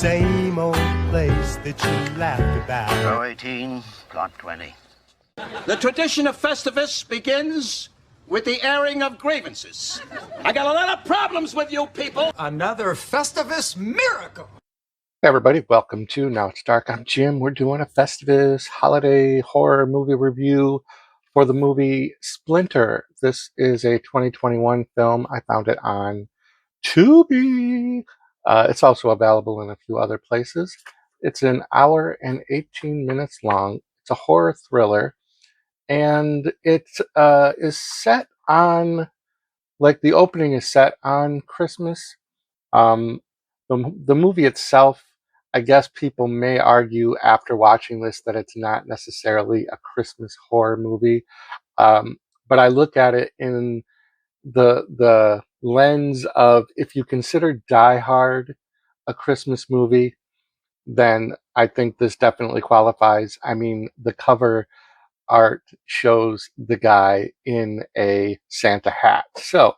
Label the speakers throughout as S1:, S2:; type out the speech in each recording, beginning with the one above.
S1: same old place that you laughed about.
S2: Row 18, plot 20.
S3: The tradition of Festivus begins with the airing of grievances. I got a lot of problems with you people.
S4: Another Festivus miracle.
S5: Hey everybody, welcome to Now It's Dark. I'm Jim. We're doing a Festivus holiday horror movie review for the movie Splinter. This is a 2021 film. I found it on Tubi. It's also available in a few other places. It's an hour and 18 minutes long. It's a horror thriller, and it is set on, like, the opening is set on Christmas. The movie itself, I guess people may argue after watching this that it's not necessarily a Christmas horror movie, but I look at it in the lens of, if you consider Die Hard a Christmas movie, then I think this definitely qualifies. I mean, the cover art shows the guy in a Santa hat. So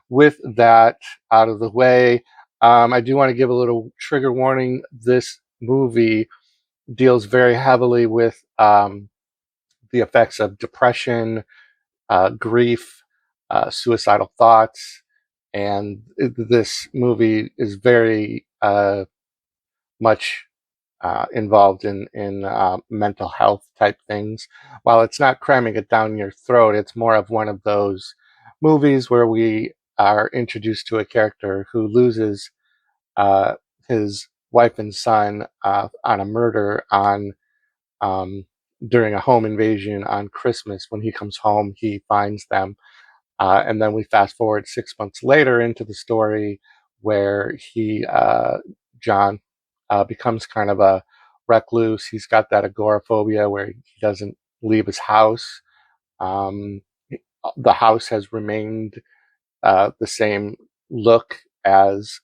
S5: with that out of the way, I do want to give a little trigger warning. This movie deals very heavily with the effects of depression, grief, suicidal thoughts, and this movie is very much involved in mental health type things. While it's not cramming it down your throat, it's more of one of those movies where we are introduced to a character who loses his wife and son on a murder on during a home invasion on Christmas. When he comes home, he finds them, and then we fast forward 6 months later into the story where John becomes kind of a recluse. He's got that agoraphobia where he doesn't leave his house. The house has remained the same look as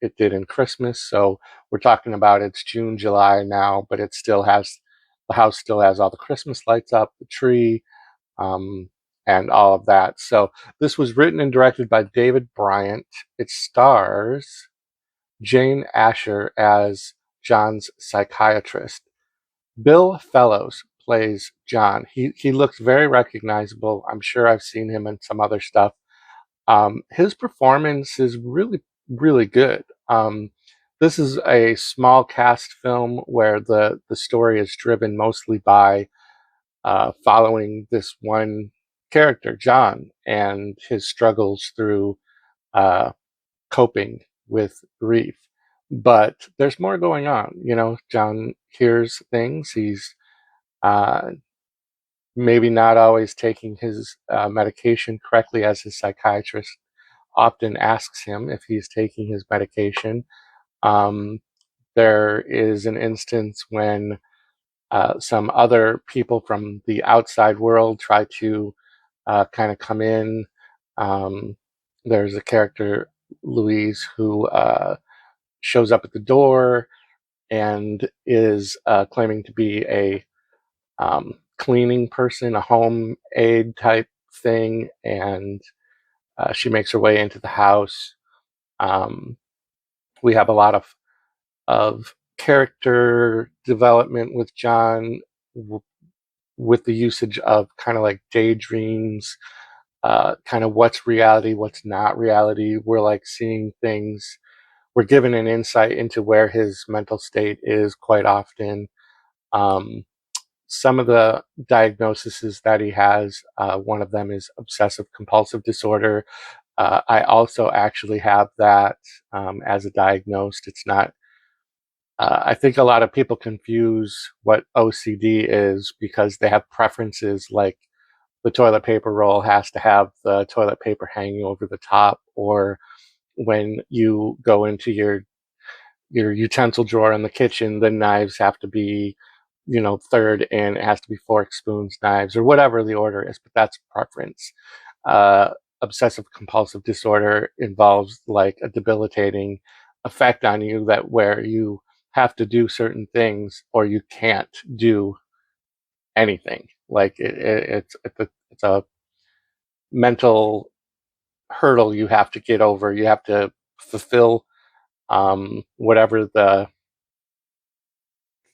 S5: it did in Christmas. So we're talking about, it's June, July now, but the house still has all the Christmas lights up, the tree, and all of that. So this was written and directed by David Bryant. It stars Jane Asher as John's psychiatrist. Bill Fellows plays John. He looks very recognizable. I'm sure I've seen him in some other stuff. His performance is really, really good. This is a small cast film where the story is driven mostly by following this one character, John, and his struggles through coping with grief. But there's more going on. You know, John hears things. He's maybe not always taking his medication correctly, as his psychiatrist often asks him if he's taking his medication. There is an instance when some other people from the outside world try to kind of come in. There's a character, Louise, who shows up at the door and is claiming to be a cleaning person, a home aide type thing, and she makes her way into the house. We have a lot of character development with John, with the usage of kind of like daydreams, kind of what's reality, what's not reality. We're like seeing things. We're given an insight into where his mental state is quite often. Some of the diagnoses that he has, one of them is obsessive compulsive disorder. I also actually have that as a diagnosed. It's not, I think a lot of people confuse what OCD is because they have preferences, like the toilet paper roll has to have the toilet paper hanging over the top, or when you go into your utensil drawer in the kitchen, the knives have to be, third, and it has to be forks, spoons, knives, or whatever the order is, but that's preference. Obsessive compulsive disorder involves like a debilitating effect on you, that where you have to do certain things or you can't do anything. Like it's a mental hurdle you have to get over. You have to fulfill whatever the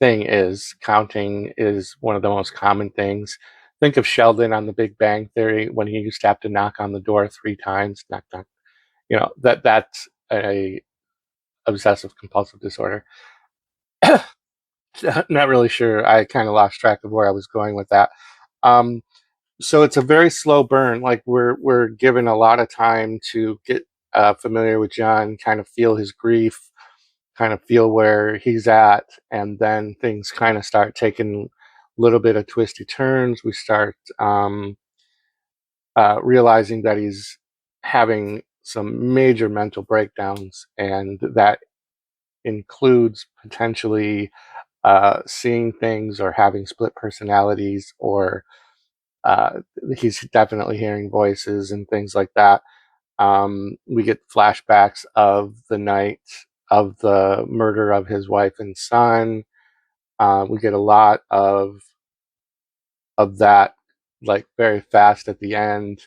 S5: thing is counting is one of the most common things. Think of Sheldon on The Big Bang Theory when he used to have to knock on the door 3 times. Knock, knock. That's a obsessive compulsive disorder. Not really sure. I kind of lost track of where I was going with that. Um, so it's a very slow burn. Like we're given a lot of time to get familiar with John, kind of feel his grief, kind of feel where he's at, and then things kind of start taking a little bit of twisty turns. We start realizing that he's having some major mental breakdowns, and that includes potentially seeing things or having split personalities, or he's definitely hearing voices and things like that. We get flashbacks of the night of the murder of his wife and son. We get a lot of that, like very fast at the end.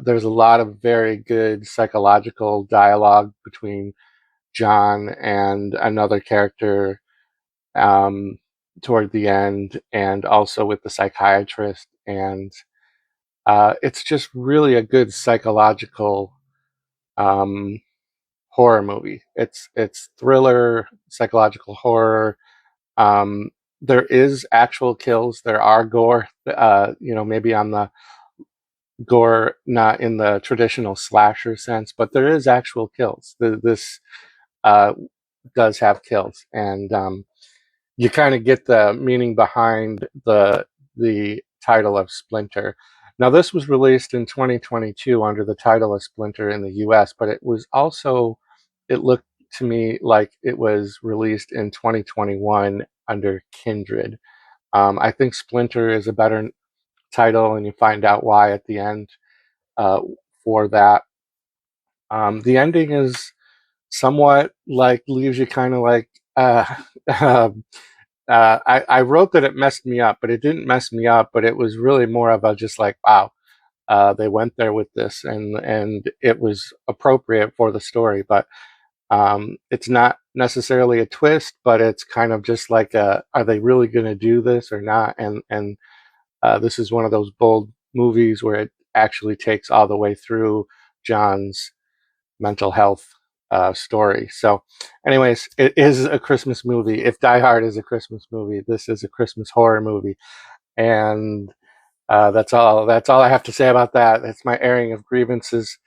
S5: There's a lot of very good psychological dialogue between John and another character toward the end, and also with the psychiatrist. And it's just really a good psychological horror movie. It's thriller, psychological horror. Um, there is actual kills. There are gore. Maybe on the gore, not in the traditional slasher sense, but there is actual kills. This uh, does have kills, and you kind of get the meaning behind the title of Splinter. Now, this was released in 2022 under the title of Splinter in the US, but it looked to me like it was released in 2021 under Kindred. I think Splinter is a better title, and you find out why at the end uh, for that. The ending is somewhat like, leaves you kind of like, I wrote that it messed me up, but it didn't mess me up. But it was really more of a just like, wow, they went there with this, and it was appropriate for the story. But it's not necessarily a twist, but it's kind of just like, are they really going to do this or not? And this is one of those bold movies where it actually takes all the way through John's mental health story. So, anyways, it is a Christmas movie. If Die Hard is a Christmas movie, this is a Christmas horror movie, and that's all. That's all I have to say about that. That's my airing of grievances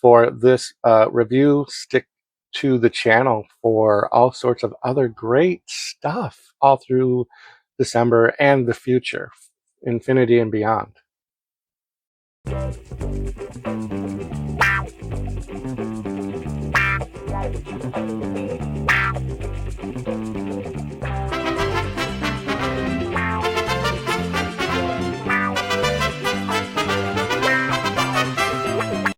S5: for this review. Stick to the channel for all sorts of other great stuff all through December and the future, infinity and beyond.